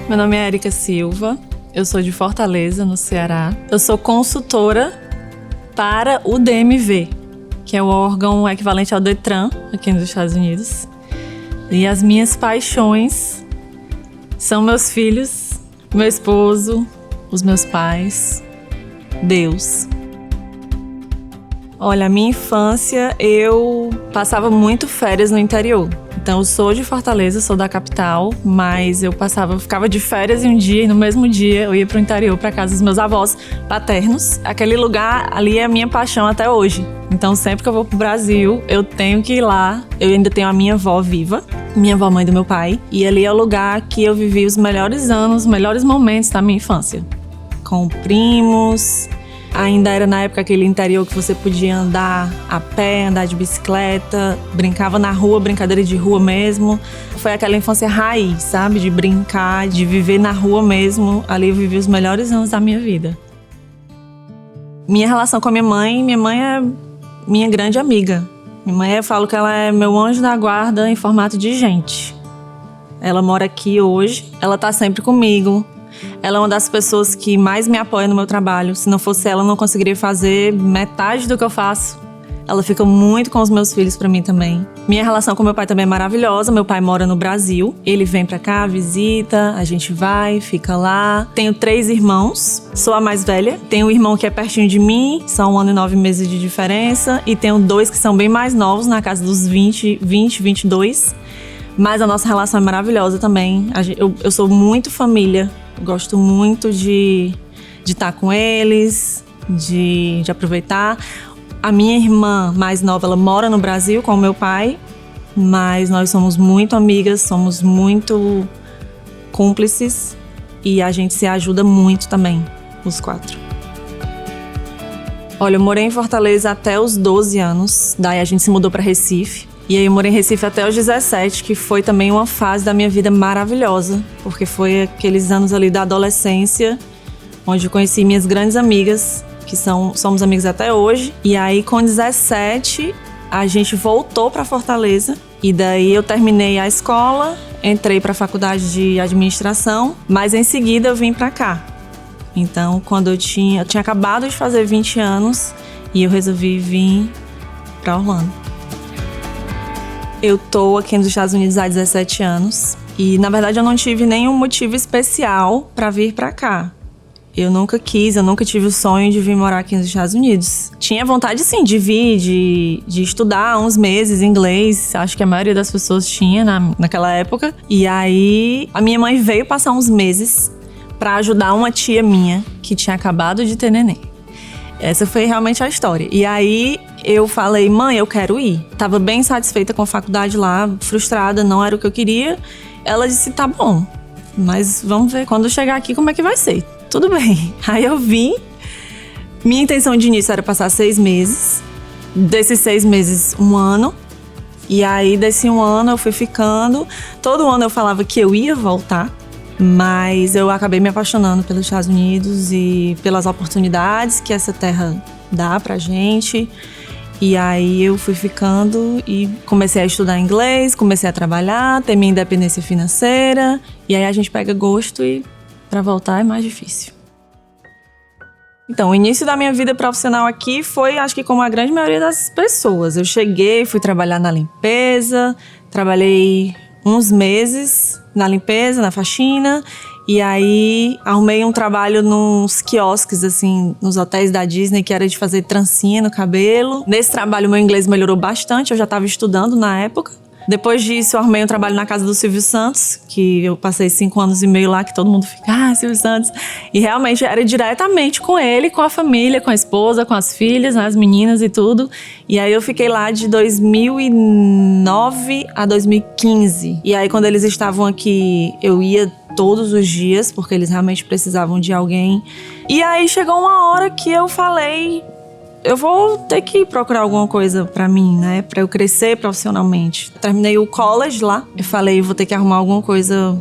Meu nome é Erika Silva, eu sou de Fortaleza, no Ceará. Eu sou consultora para o DMV, que é o órgão equivalente ao Detran, aqui nos Estados Unidos. E as minhas paixões são meus filhos, meu esposo, os meus pais, Deus. Olha, a minha infância eu passava muito férias no interior. Então eu sou de Fortaleza, sou da capital, mas eu ficava de férias em um dia e no mesmo dia eu ia pro interior, pra casa dos meus avós paternos. Aquele lugar ali é a minha paixão até hoje. Então sempre que eu vou pro Brasil, eu tenho que ir lá. Eu ainda tenho a minha avó viva, minha avó mãe do meu pai, e ali é o lugar que eu vivi os melhores anos, os melhores momentos da minha infância. Com primos. Ainda era na época aquele interior que você podia andar a pé, andar de bicicleta, brincava na rua, brincadeira de rua mesmo. Foi aquela infância raiz, sabe? De brincar, de viver na rua mesmo. Ali eu vivi os melhores anos da minha vida. Minha relação com a minha mãe é minha grande amiga. Minha mãe, eu falo que ela é meu anjo da guarda em formato de gente. Ela mora aqui hoje, ela tá sempre comigo. Ela é uma das pessoas que mais me apoia no meu trabalho. Se não fosse ela, eu não conseguiria fazer metade do que eu faço. Ela fica muito com os meus filhos pra mim também. Minha relação com meu pai também é maravilhosa. Meu pai mora no Brasil. Ele vem pra cá, visita, a gente vai, fica lá. Tenho 3 irmãos, sou a mais velha. Tenho um irmão que é pertinho de mim, são 1 ano e 9 meses de diferença. E tenho 2 que são bem mais novos, na casa dos 20, 22. Mas a nossa relação é maravilhosa também. Eu sou muito família. Gosto muito de estar com eles, de aproveitar. A minha irmã mais nova, ela mora no Brasil com o meu pai, mas nós somos muito amigas, somos muito cúmplices e a gente se ajuda muito também, os 4. Olha, eu morei em Fortaleza até os 12 anos, daí a gente se mudou para Recife. E aí eu morei em Recife até os 17, que foi também uma fase da minha vida maravilhosa, porque foi aqueles anos ali da adolescência, onde eu conheci minhas grandes amigas, que somos amigas até hoje. E aí com 17, a gente voltou para Fortaleza, e daí eu terminei a escola, entrei para a faculdade de administração, mas em seguida eu vim para cá. Então, quando eu tinha acabado de fazer 20 anos, e eu resolvi vir para Orlando. Eu tô aqui nos Estados Unidos há 17 anos e, na verdade, eu não tive nenhum motivo especial para vir para cá. Eu nunca tive o sonho de vir morar aqui nos Estados Unidos. Tinha vontade, sim, de vir, de estudar uns meses inglês. Acho que a maioria das pessoas tinha naquela época. E aí, a minha mãe veio passar uns meses para ajudar uma tia minha que tinha acabado de ter neném. Essa foi realmente a história. E aí eu falei, mãe, eu quero ir. Tava bem satisfeita com a faculdade lá, frustrada, não era o que eu queria. Ela disse, tá bom, mas vamos ver quando chegar aqui como é que vai ser. Tudo bem. Aí eu vim. Minha intenção de início era passar 6 meses. Desses 6 meses, 1 ano. E aí desse 1 ano eu fui ficando. Todo ano eu falava que eu ia voltar. Mas eu acabei me apaixonando pelos Estados Unidos e pelas oportunidades que essa terra dá pra gente. E aí eu fui ficando e comecei a estudar inglês, comecei a trabalhar, ter minha independência financeira. E aí a gente pega gosto e pra voltar é mais difícil. Então, o início da minha vida profissional aqui foi, acho que como a grande maioria das pessoas. Eu cheguei, fui trabalhar na limpeza, trabalhei uns meses na limpeza, na faxina, e aí arrumei um trabalho nos quiosques, assim, nos hotéis da Disney, que era de fazer trancinha no cabelo. Nesse trabalho meu inglês melhorou bastante, eu já estava estudando na época. Depois disso, eu arrumei um trabalho na casa do Silvio Santos, que eu passei 5 anos e meio lá, que todo mundo fica, Silvio Santos. E realmente era diretamente com ele, com a família, com a esposa, com as filhas, né, as meninas e tudo. E aí eu fiquei lá de 2009 a 2015. E aí quando eles estavam aqui, eu ia todos os dias, porque eles realmente precisavam de alguém. E aí chegou uma hora que eu falei, eu vou ter que procurar alguma coisa pra mim, né? Pra eu crescer profissionalmente. Terminei o college lá. Eu falei, vou ter que arrumar alguma coisa,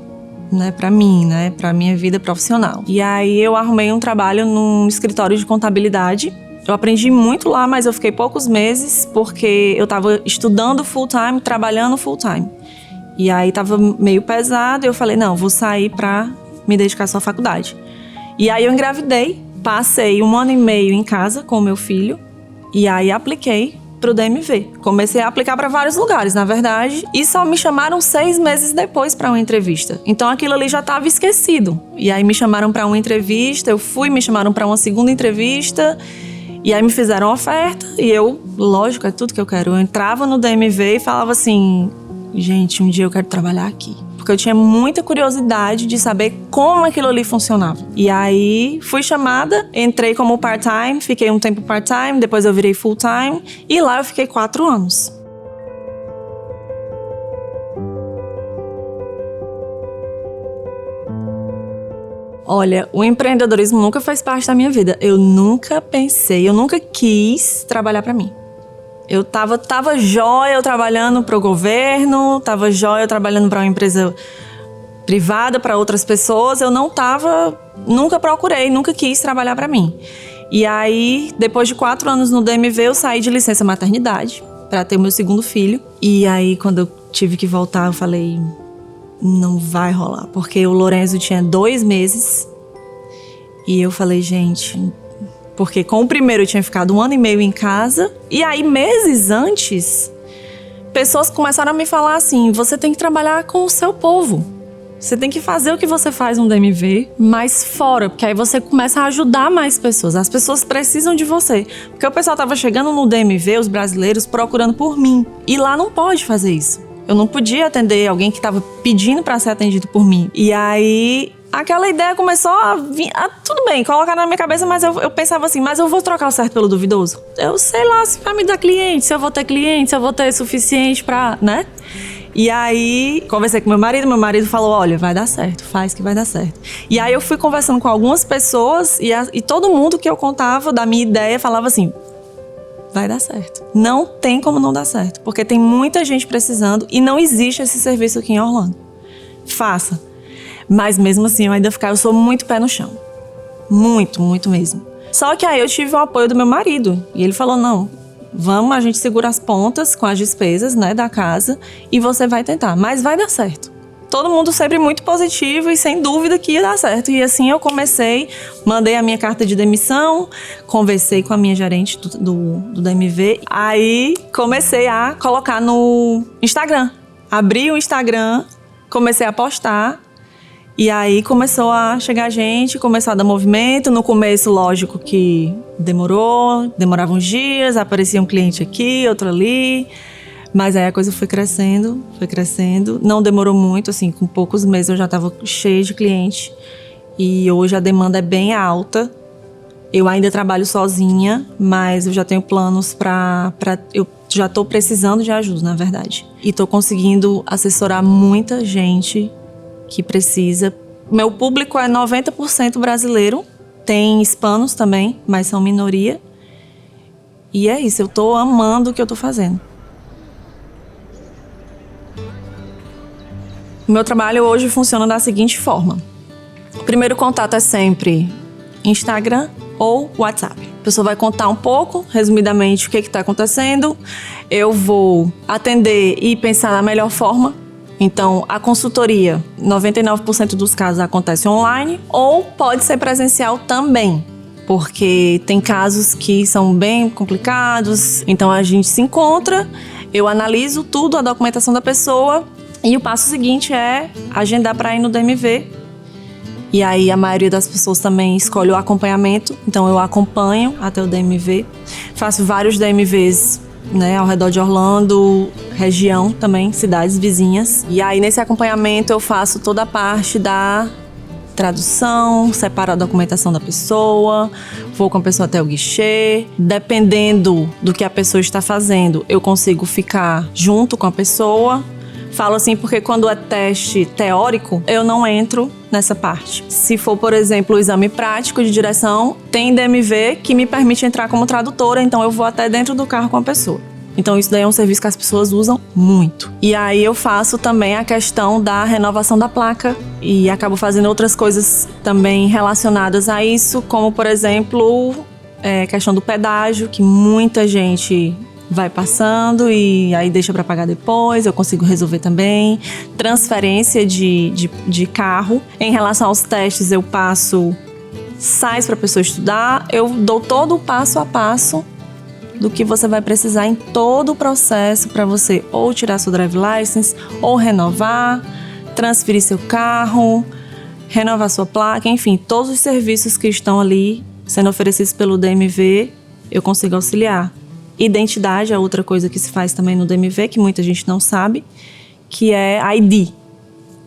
né, pra mim, né? Pra minha vida profissional. E aí eu arrumei um trabalho num escritório de contabilidade. Eu aprendi muito lá, mas eu fiquei poucos meses porque eu tava estudando full time, trabalhando full time. E aí tava meio pesado e eu falei, não, vou sair pra me dedicar só à faculdade. E aí eu engravidei, passei 1 ano e meio em casa com o meu filho e aí apliquei pro DMV. Comecei a aplicar para vários lugares, na verdade, e só me chamaram 6 meses depois para uma entrevista. Então aquilo ali já estava esquecido. E aí me chamaram para uma entrevista, eu fui, me chamaram para uma segunda entrevista, e aí me fizeram oferta, e eu, lógico, é tudo que eu quero. Eu entrava no DMV e falava assim, gente, um dia eu quero trabalhar aqui. Porque eu tinha muita curiosidade de saber como aquilo ali funcionava. E aí fui chamada, entrei como part-time, fiquei um tempo part-time, depois eu virei full-time e lá eu fiquei 4 anos. Olha, o empreendedorismo nunca fez parte da minha vida. Eu nunca pensei, eu nunca quis trabalhar para mim. Eu tava jóia eu trabalhando para o governo, tava jóia eu trabalhando para uma empresa privada, para outras pessoas. Eu nunca procurei, nunca quis trabalhar para mim. E aí, depois de 4 anos no DMV, eu saí de licença maternidade para ter o meu segundo filho. E aí, quando eu tive que voltar, eu falei, não vai rolar. Porque o Lorenzo tinha 2 meses e eu falei, gente... Porque com o primeiro eu tinha ficado 1 ano e meio em casa. E aí, meses antes, pessoas começaram a me falar assim, você tem que trabalhar com o seu povo. Você tem que fazer o que você faz no DMV, mas fora. Porque aí você começa a ajudar mais pessoas. As pessoas precisam de você. Porque o pessoal tava chegando no DMV, os brasileiros, procurando por mim. E lá não pode fazer isso. Eu não podia atender alguém que tava pedindo pra ser atendido por mim. E aí... aquela ideia começou a vir... tudo bem, colocar na minha cabeça, mas eu pensava assim, mas eu vou trocar o certo pelo duvidoso? Eu sei lá se vai me dar cliente, se eu vou ter cliente, se eu vou ter suficiente pra... né? E aí, conversei com meu marido falou, olha, vai dar certo, faz que vai dar certo. E aí eu fui conversando com algumas pessoas e todo mundo que eu contava da minha ideia falava assim, vai dar certo. Não tem como não dar certo, porque tem muita gente precisando e não existe esse serviço aqui em Orlando. Faça. Mas mesmo assim, eu sou muito pé no chão. Muito, muito mesmo. Só que aí eu tive o apoio do meu marido. E ele falou, não, vamos, a gente segura as pontas com as despesas, né, da casa. E você vai tentar, mas vai dar certo. Todo mundo sempre muito positivo e sem dúvida que ia dar certo. E assim eu comecei, mandei a minha carta de demissão, conversei com a minha gerente do DMV. Aí comecei a colocar no Instagram. Abri o Instagram, comecei a postar. E aí começou a chegar gente, começou a dar movimento. No começo, lógico que demorava uns dias, aparecia um cliente aqui, outro ali. Mas aí a coisa foi crescendo. Não demorou muito, assim, com poucos meses eu já estava cheia de cliente. E hoje a demanda é bem alta. Eu ainda trabalho sozinha, mas eu já tenho planos eu já estou precisando de ajuda, na verdade. E estou conseguindo assessorar muita gente que precisa. Meu público é 90% brasileiro, tem hispanos também, mas são minoria. E é isso, eu tô amando o que eu tô fazendo. O meu trabalho hoje funciona da seguinte forma. O primeiro contato é sempre Instagram ou WhatsApp. A pessoa vai contar um pouco, resumidamente, o que está acontecendo. Eu vou atender e pensar na melhor forma. Então, a consultoria, 99% dos casos acontece online ou pode ser presencial também, porque tem casos que são bem complicados. Então, a gente se encontra, eu analiso tudo, a documentação da pessoa e o passo seguinte é agendar para ir no DMV. E aí, a maioria das pessoas também escolhe o acompanhamento, então eu acompanho até o DMV. Faço vários DMVs, né, ao redor de Orlando, região também, cidades vizinhas. E aí, nesse acompanhamento, eu faço toda a parte da tradução, separo a documentação da pessoa, vou com a pessoa até o guichê. Dependendo do que a pessoa está fazendo, eu consigo ficar junto com a pessoa. Falo assim porque quando é teste teórico, eu não entro nessa parte. Se for, por exemplo, o exame prático de direção, tem DMV que me permite entrar como tradutora, então eu vou até dentro do carro com a pessoa. Então isso daí é um serviço que as pessoas usam muito. E aí eu faço também a questão da renovação da placa e acabo fazendo outras coisas também relacionadas a isso, como por exemplo, questão do pedágio, que muita gente vai passando e aí deixa para pagar depois, eu consigo resolver também. Transferência de carro. Em relação aos testes, eu passo sites para a pessoa estudar, eu dou todo o passo a passo do que você vai precisar em todo o processo para você ou tirar sua drive license, ou renovar, transferir seu carro, renovar sua placa, enfim, todos os serviços que estão ali sendo oferecidos pelo DMV, eu consigo auxiliar. Identidade é outra coisa que se faz também no DMV, que muita gente não sabe, que é ID.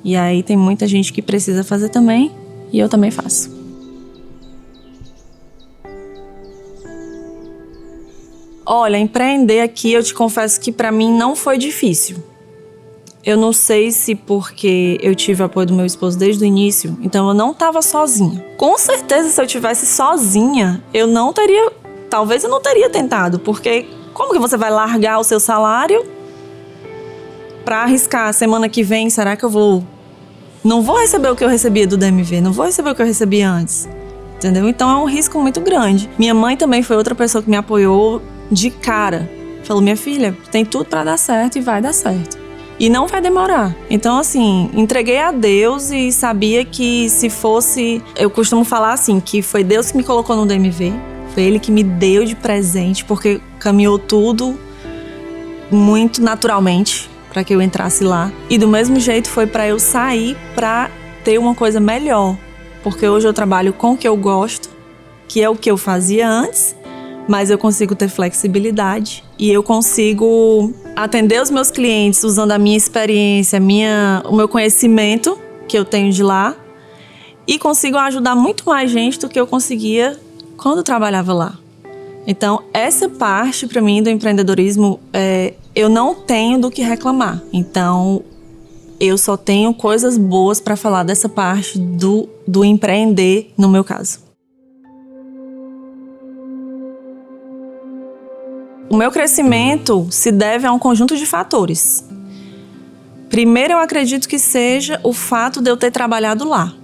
E aí tem muita gente que precisa fazer também, e eu também faço. Olha, empreender aqui, eu te confesso que para mim não foi difícil. Eu não sei se porque eu tive o apoio do meu esposo desde o início, então eu não estava sozinha. Com certeza, se eu tivesse sozinha, talvez eu não teria tentado, porque como que você vai largar o seu salário para arriscar? Semana que vem, será que não vou receber o que eu recebia do DMV, não vou receber o que eu recebia antes, entendeu? Então é um risco muito grande. Minha mãe também foi outra pessoa que me apoiou de cara. Falou, minha filha, tem tudo para dar certo e vai dar certo. E não vai demorar. Então, assim, entreguei a Deus e sabia que se fosse... Eu costumo falar assim, que foi Deus que me colocou no DMV. Foi Ele que me deu de presente, porque caminhou tudo muito naturalmente para que eu entrasse lá. E do mesmo jeito foi para eu sair para ter uma coisa melhor. Porque hoje eu trabalho com o que eu gosto, que é o que eu fazia antes, mas eu consigo ter flexibilidade e eu consigo atender os meus clientes usando a minha experiência, o meu conhecimento que eu tenho de lá, e consigo ajudar muito mais gente do que eu conseguia quando eu trabalhava lá. Então, essa parte para mim do empreendedorismo, eu não tenho do que reclamar. Então, eu só tenho coisas boas para falar dessa parte do empreender, no meu caso. O meu crescimento se deve a um conjunto de fatores. Primeiro, eu acredito que seja o fato de eu ter trabalhado lá.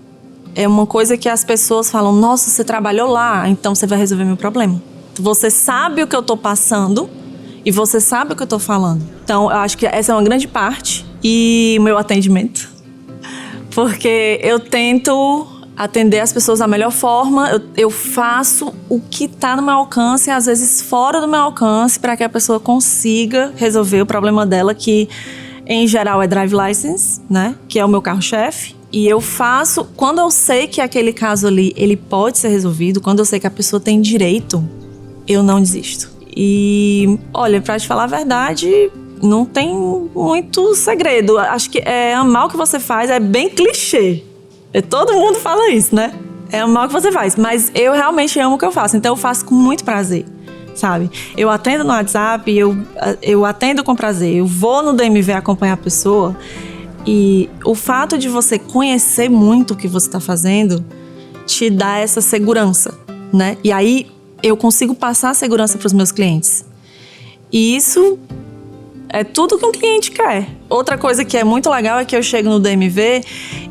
É uma coisa que as pessoas falam, nossa, você trabalhou lá, então você vai resolver meu problema. Você sabe o que eu estou passando e você sabe o que eu estou falando. Então, eu acho que essa é uma grande parte. E o meu atendimento. Porque eu tento atender as pessoas da melhor forma, eu faço o que está no meu alcance, às vezes fora do meu alcance, para que a pessoa consiga resolver o problema dela, que em geral é drive license, né? Que é o meu carro-chefe. E eu faço, quando eu sei que aquele caso ali, ele pode ser resolvido, quando eu sei que a pessoa tem direito, eu não desisto. E, olha, pra te falar a verdade, não tem muito segredo. Acho que amar o que você faz é bem clichê. Todo mundo fala isso, né? É amar o que você faz. Mas eu realmente amo o que eu faço. Então eu faço com muito prazer, sabe? Eu atendo no WhatsApp, eu atendo com prazer. Eu vou no DMV acompanhar a pessoa. E o fato de você conhecer muito o que você está fazendo te dá essa segurança, né? E aí eu consigo passar a segurança para os meus clientes. E isso é tudo que um cliente quer. Outra coisa que é muito legal é que eu chego no DMV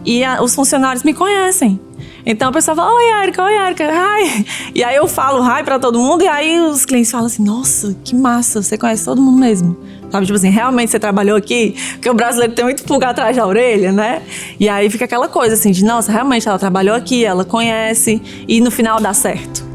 e os funcionários me conhecem. Então a pessoa fala, oi Erika, hi. E aí eu falo hi pra todo mundo e aí os clientes falam assim, nossa, que massa, você conhece todo mundo mesmo. Sabe, tipo assim, realmente você trabalhou aqui? Porque o brasileiro tem muito pulgar atrás da orelha, né? E aí fica aquela coisa assim de, nossa, realmente ela trabalhou aqui, ela conhece e no final dá certo.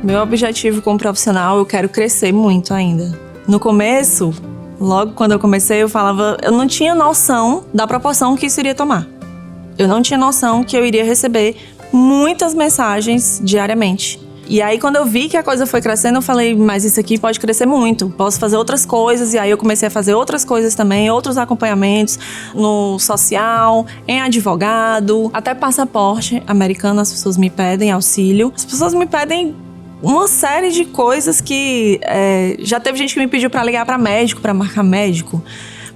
Meu objetivo como profissional, eu quero crescer muito ainda. No começo, logo quando eu comecei, eu não tinha noção da proporção que isso iria tomar. Eu não tinha noção que eu iria receber muitas mensagens diariamente. E aí, quando eu vi que a coisa foi crescendo, eu falei, mas isso aqui pode crescer muito, posso fazer outras coisas. E aí eu comecei a fazer outras coisas também, outros acompanhamentos no social, em advogado, até passaporte americano, as pessoas me pedem auxílio. As pessoas me pedem uma série de coisas que já teve gente que me pediu para ligar para médico, para marcar médico.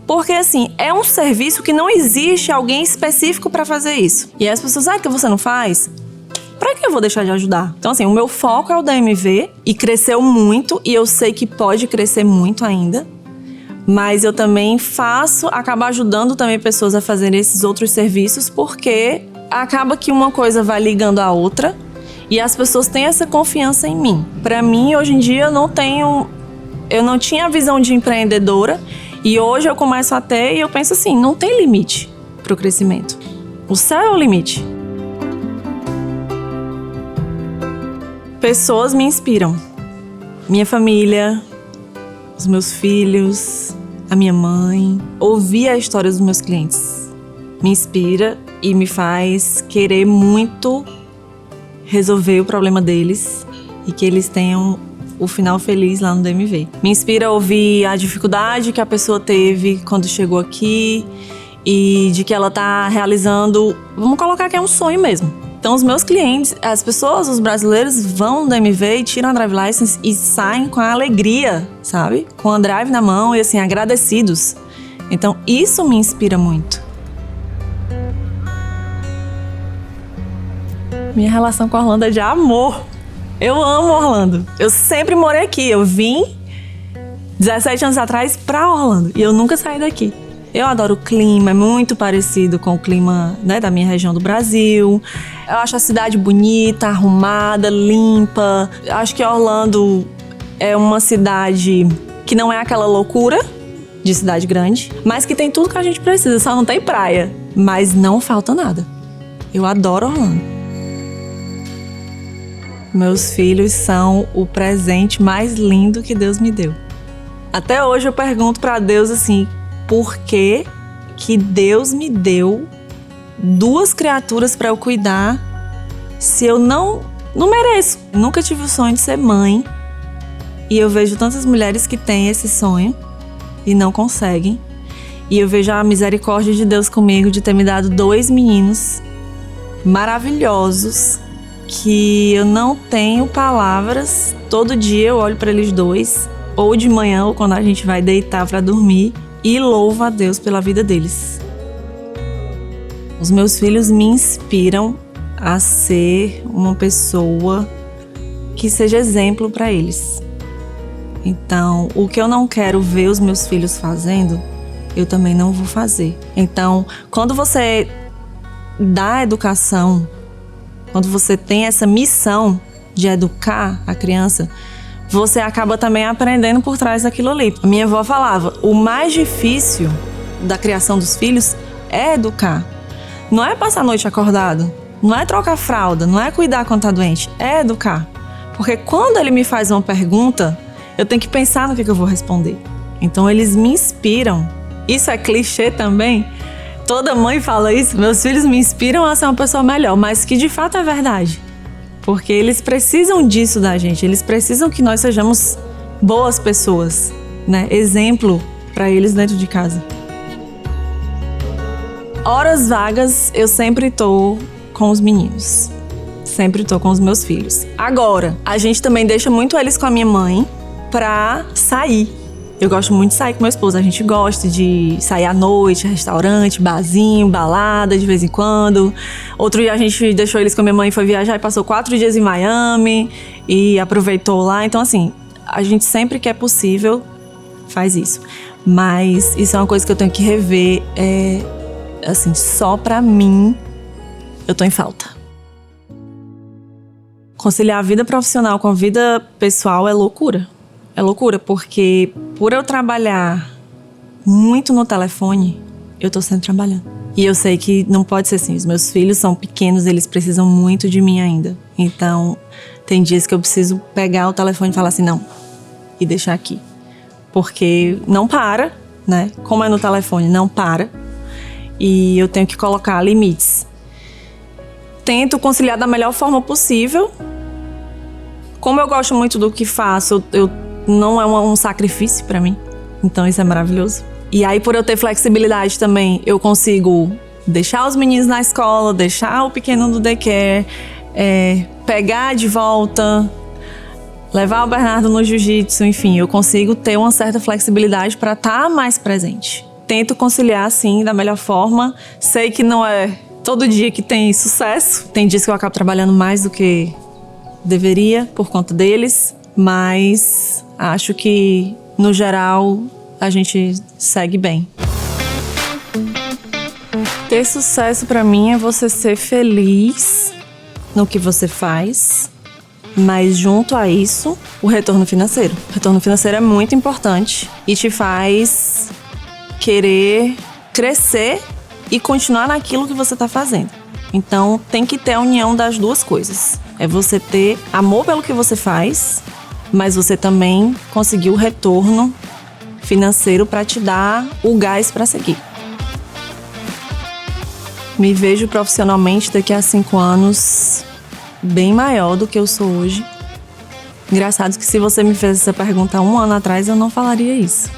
Porque, assim, é um serviço que não existe alguém específico para fazer isso. E aí as pessoas, que você não faz? Pra que eu vou deixar de ajudar? Então, assim, o meu foco é o DMV e cresceu muito e eu sei que pode crescer muito ainda. Mas eu também acabo ajudando também pessoas a fazerem esses outros serviços porque acaba que uma coisa vai ligando à outra. E as pessoas têm essa confiança em mim. Pra mim, hoje em dia, eu não tinha a visão de empreendedora. E hoje eu começo a ter e eu penso assim, não tem limite pro crescimento. O céu é o limite. Pessoas me inspiram. Minha família, os meus filhos, a minha mãe. Ouvir a história dos meus clientes me inspira e me faz querer muito resolver o problema deles e que eles tenham o final feliz lá no DMV. Me inspira a ouvir a dificuldade que a pessoa teve quando chegou aqui e de que ela tá realizando, vamos colocar que é um sonho mesmo. Então os meus clientes, as pessoas, os brasileiros vão no DMV e tiram a drive license e saem com a alegria, sabe? Com a drive na mão e assim, agradecidos. Então isso me inspira muito. Minha relação com Orlando é de amor. Eu amo Orlando. Eu sempre morei aqui. Eu vim 17 anos atrás pra Orlando e eu nunca saí daqui. Eu adoro o clima, é muito parecido com o clima, né, da minha região do Brasil. Eu acho a cidade bonita, arrumada, limpa. Eu acho que Orlando é uma cidade que não é aquela loucura de cidade grande, mas que tem tudo que a gente precisa, só não tem praia. Mas não falta nada. Eu adoro Orlando. Meus filhos são o presente mais lindo que Deus me deu. Até hoje eu pergunto pra Deus assim, por que Deus me deu 2 criaturas pra eu cuidar se eu não mereço? Nunca tive o sonho de ser mãe e eu vejo tantas mulheres que têm esse sonho e não conseguem. E eu vejo a misericórdia de Deus comigo de ter me dado 2 meninos maravilhosos que eu não tenho palavras. Todo dia eu olho pra eles 2, ou de manhã ou quando a gente vai deitar pra dormir, e louvo a Deus pela vida deles. Os meus filhos me inspiram a ser uma pessoa que seja exemplo para eles. Então, o que eu não quero ver os meus filhos fazendo, eu também não vou fazer. Então, quando você dá educação, quando você tem essa missão de educar a criança, você acaba também aprendendo por trás daquilo ali. A minha avó falava, o mais difícil da criação dos filhos é educar. Não é passar a noite acordado, não é trocar fralda, não é cuidar quando tá doente, é educar. Porque quando ele me faz uma pergunta, eu tenho que pensar no que eu vou responder. Então eles me inspiram. Isso é clichê também. Toda mãe fala isso, meus filhos me inspiram a ser uma pessoa melhor, mas que de fato é verdade. Porque eles precisam disso da gente, eles precisam que nós sejamos boas pessoas, né? Exemplo para eles dentro de casa. Horas vagas, eu sempre tô com os meninos. Sempre tô com os meus filhos. Agora, a gente também deixa muito eles com a minha mãe pra sair. Eu gosto muito de sair com meu esposo. A gente gosta de sair à noite, restaurante, barzinho, balada de vez em quando. Outro dia a gente deixou eles com a minha mãe, foi viajar e passou 4 dias em Miami e aproveitou lá. Então, assim, a gente sempre que é possível faz isso. Mas isso é uma coisa que eu tenho que rever. Assim, só pra mim eu tô em falta. Conciliar a vida profissional com a vida pessoal é loucura. É loucura, porque por eu trabalhar muito no telefone, eu tô sempre trabalhando. E eu sei que não pode ser assim. Os meus filhos são pequenos, eles precisam muito de mim ainda. Então, tem dias que eu preciso pegar o telefone e falar assim, não, e deixar aqui. Porque não para, né? Como é no telefone, não para. E eu tenho que colocar limites. Tento conciliar da melhor forma possível. Como eu gosto muito do que faço, não é um sacrifício pra mim. Então isso é maravilhoso. E aí, por eu ter flexibilidade também, eu consigo deixar os meninos na escola, deixar o pequeno no daycare, pegar de volta, levar o Bernardo no jiu-jitsu, enfim, eu consigo ter uma certa flexibilidade pra estar mais presente. Tento conciliar, assim, da melhor forma. Sei que não é todo dia que tem sucesso. Tem dias que eu acabo trabalhando mais do que deveria por conta deles, mas acho que, no geral, a gente segue bem. Ter sucesso pra mim é você ser feliz no que você faz, mas junto a isso, o retorno financeiro. O retorno financeiro é muito importante e te faz querer crescer e continuar naquilo que você está fazendo. Então, tem que ter a união das duas coisas. É você ter amor pelo que você faz, mas você também conseguir o retorno financeiro para te dar o gás para seguir. Me vejo profissionalmente daqui a 5 anos bem maior do que eu sou hoje. Engraçado que se você me fez essa pergunta 1 ano atrás, eu não falaria isso.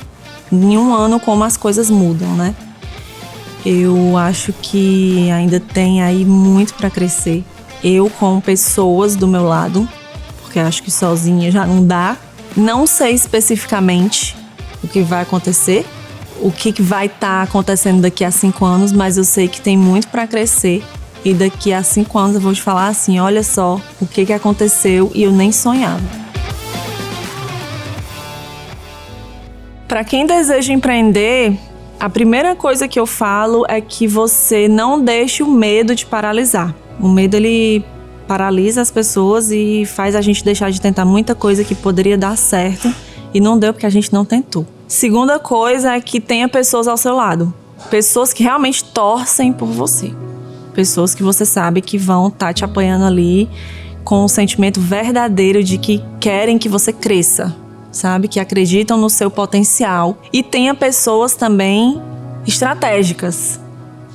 Em 1 ano, como as coisas mudam, né? Eu acho que ainda tem aí muito para crescer. Eu com pessoas do meu lado, porque acho que sozinha já não dá. Não sei especificamente o que vai acontecer, o que vai estar acontecendo daqui a 5 anos, mas eu sei que tem muito para crescer. E daqui a 5 anos eu vou te falar assim, olha só o que aconteceu e eu nem sonhava. Para quem deseja empreender, a primeira coisa que eu falo é que você não deixe o medo te paralisar. O medo, ele paralisa as pessoas e faz a gente deixar de tentar muita coisa que poderia dar certo e não deu porque a gente não tentou. Segunda coisa é que tenha pessoas ao seu lado. Pessoas que realmente torcem por você. Pessoas que você sabe que vão estar te apoiando ali com um sentimento verdadeiro de que querem que você cresça, sabe? Que acreditam no seu potencial. E tenha pessoas também estratégicas,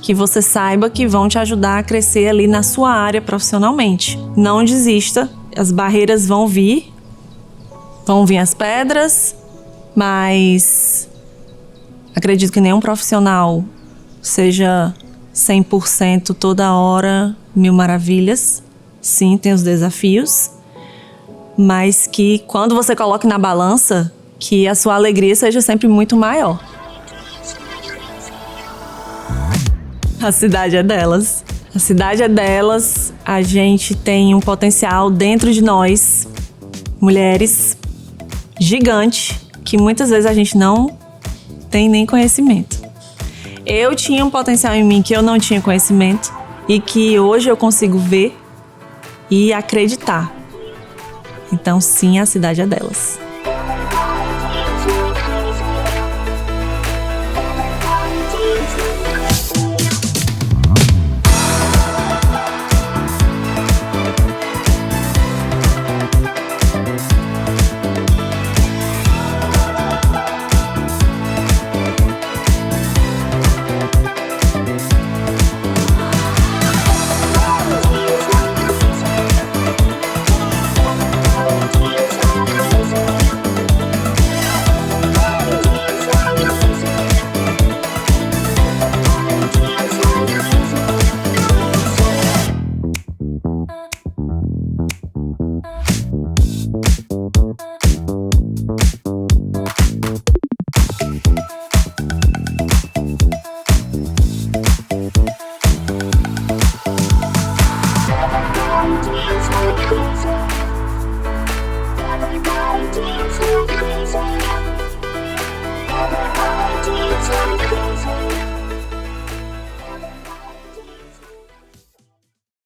que você saiba que vão te ajudar a crescer ali na sua área profissionalmente. Não desista, as barreiras vão vir as pedras, mas acredito que nenhum profissional seja 100% toda hora, mil maravilhas. Sim, tem os desafios, mas que quando você coloque na balança, que a sua alegria seja sempre muito maior. A cidade é delas. A cidade é delas. A gente tem um potencial dentro de nós, mulheres, gigante, que muitas vezes a gente não tem nem conhecimento. Eu tinha um potencial em mim que eu não tinha conhecimento e que hoje eu consigo ver e acreditar. Então, sim, a cidade é delas.